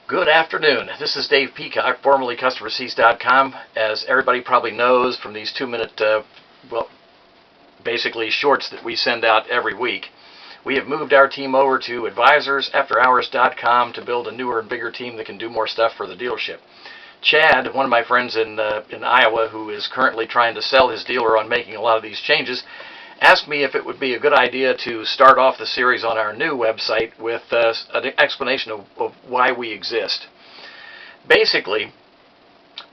Good afternoon. This is Dave Peacock, formerly CustomerSeats.com. As everybody probably knows from these 2-minute, basically shorts that we send out every week, we have moved our team over to AdvisorsAfterHours.com to build a newer and bigger team that can do more stuff for the dealership. Chad, one of my friends in Iowa, who is currently trying to sell his dealer on making a lot of these changes, asked me if it would be a good idea to start off the series on our new website with an explanation of why we exist. Basically,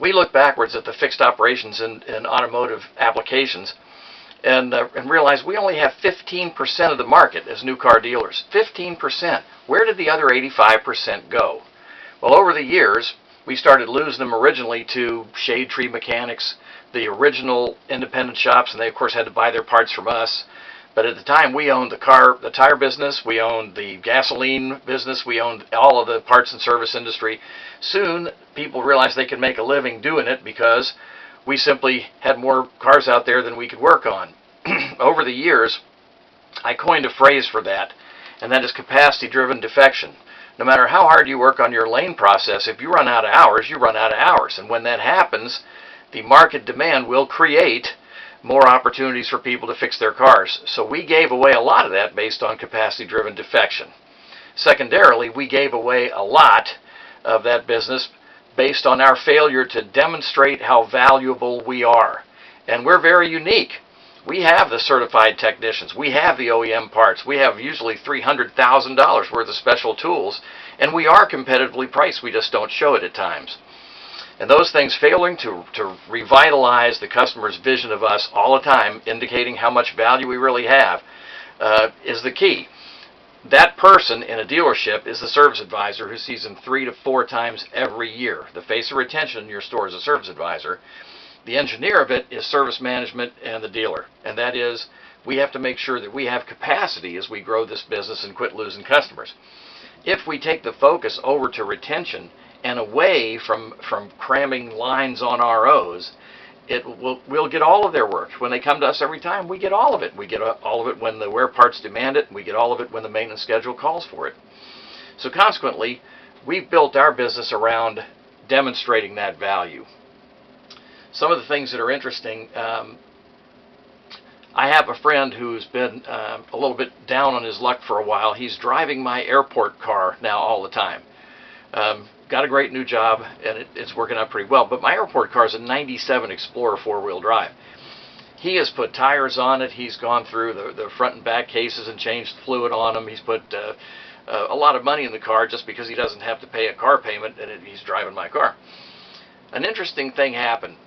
we look backwards at the fixed operations in automotive applications and realize we only have 15% of the market as new car dealers. 15%. Where did the other 85% go? Well, over the years, we started losing them originally to shade tree mechanics, the original independent shops, and they of course had to buy their parts from us. But at the time, we owned the tire business, we owned the gasoline business, we owned all of the parts and service industry. Soon, people realized they could make a living doing it because we simply had more cars out there than we could work on. Over the years, I coined a phrase for that, and that is capacity-driven defection. No matter how hard you work on your lane process, if you run out of hours, you run out of hours. And when that happens, the market demand will create more opportunities for people to fix their cars. So we gave away a lot of that based on capacity-driven defection. Secondarily, we gave away a lot of that business based on our failure to demonstrate how valuable we are. And we're very unique. We have the certified technicians. We have the OEM parts. We have usually $300,000 worth of special tools, and we are competitively priced. We just don't show it at times. And those things failing to revitalize the customer's vision of us all the time, indicating how much value we really have, is the key. That person in a dealership is the service advisor who sees them 3 to 4 times every year. The face of retention in your store is a service advisor. The engineer of it is service management and the dealer. And that is, we have to make sure that we have capacity as we grow this business and quit losing customers. If we take the focus over to retention and away from cramming lines on ROs, we'll get all of their work. When they come to us every time, we get all of it. We get all of it when the wear parts demand it, and we get all of it when the maintenance schedule calls for it. So consequently, we've built our business around demonstrating that value. Some of the things that are interesting, I have a friend who's been a little bit down on his luck for a while. He's driving my airport car now all the time. Got a great new job, and it's working out pretty well. But my airport car is a 97 Explorer 4-wheel drive. He has put tires on it. He's gone through the front and back cases and changed fluid on them. He's put a lot of money in the car just because he doesn't have to pay a car payment, and he's driving my car. An interesting thing happened.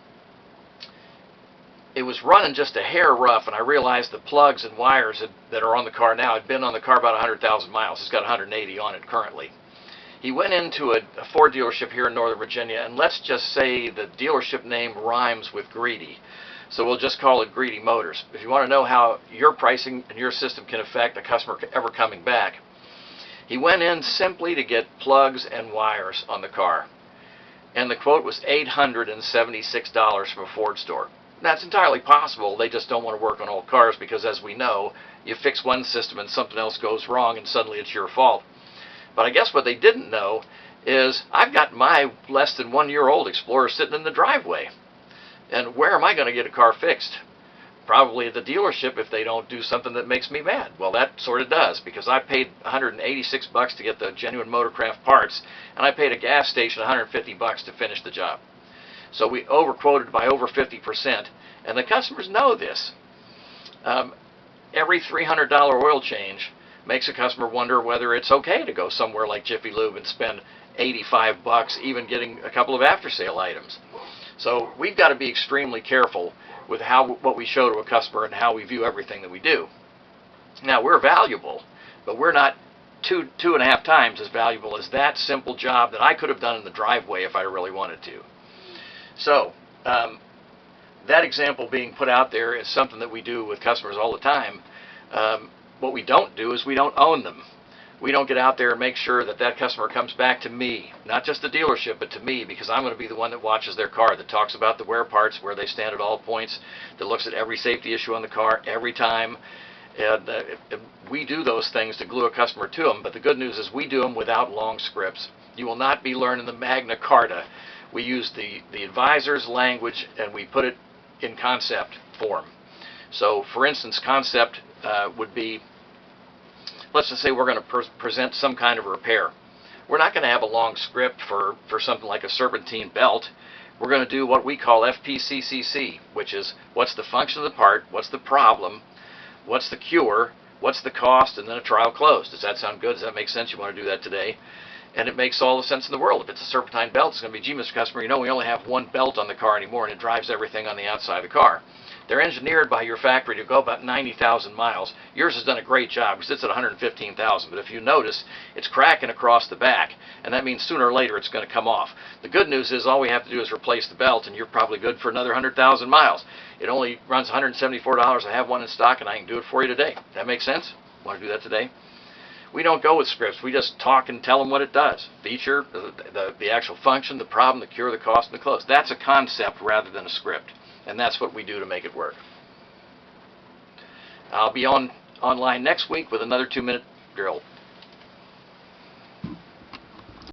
It was running just a hair rough, and I realized the plugs and wires that are on the car now had been on the car about 100,000 miles. It's got 180 on it currently. He went into a Ford dealership here in Northern Virginia, and let's just say the dealership name rhymes with greedy. So we'll just call it Greedy Motors. If you want to know how your pricing and your system can affect a customer ever coming back, he went in simply to get plugs and wires on the car. And the quote was $876 from a Ford store. That's entirely possible. They just don't want to work on old cars because, as we know, you fix one system and something else goes wrong and suddenly it's your fault. But I guess what they didn't know is I've got my less than 1-year-old Explorer sitting in the driveway. And where am I going to get a car fixed? Probably at the dealership if they don't do something that makes me mad. Well, that sort of does, because I paid $186 to get the genuine Motorcraft parts, and I paid a gas station $150 to finish the job. So we overquoted by over 50%, and the customers know this. Every $300 oil change makes a customer wonder whether it's okay to go somewhere like Jiffy Lube and spend $85 even getting a couple of after-sale items. So we've got to be extremely careful with what we show to a customer and how we view everything that we do. Now, we're valuable, but we're not two and a half times as valuable as that simple job that I could have done in the driveway if I really wanted to. So that example being put out there is something that we do with customers all the time. What we don't do is we don't own them. We don't get out there and make sure that that customer comes back to me, not just the dealership, but to me, because I'm going to be the one that watches their car, that talks about the wear parts, where they stand at all points, that looks at every safety issue on the car every time. And we do those things to glue a customer to them, but the good news is we do them without long scripts. You will not be learning the Magna Carta. We use the advisor's language and we put it in concept form. So, for instance, concept would be, let's just say we're going to present some kind of repair. We're not going to have a long script for something like a serpentine belt. We're going to do what we call FPCCC, which is what's the function of the part, what's the problem, what's the cure, what's the cost, and then a trial close. Does that sound good? Does that make sense? You want to do that today? And it makes all the sense in the world. If it's a serpentine belt, it's going to be, gee, Mr. Customer, you know we only have one belt on the car anymore, and it drives everything on the outside of the car. They're engineered by your factory to go about 90,000 miles. Yours has done a great job because it's at 115,000. But if you notice, it's cracking across the back, and that means sooner or later it's going to come off. The good news is all we have to do is replace the belt, and you're probably good for another 100,000 miles. It only runs $174. I have one in stock, and I can do it for you today. That makes sense? Want to do that today? We don't go with scripts. We just talk and tell them what it does. Feature, the actual function, the problem, the cure, the cost, and the close. That's a concept rather than a script. And that's what we do to make it work. I'll be online next week with another 2-minute drill.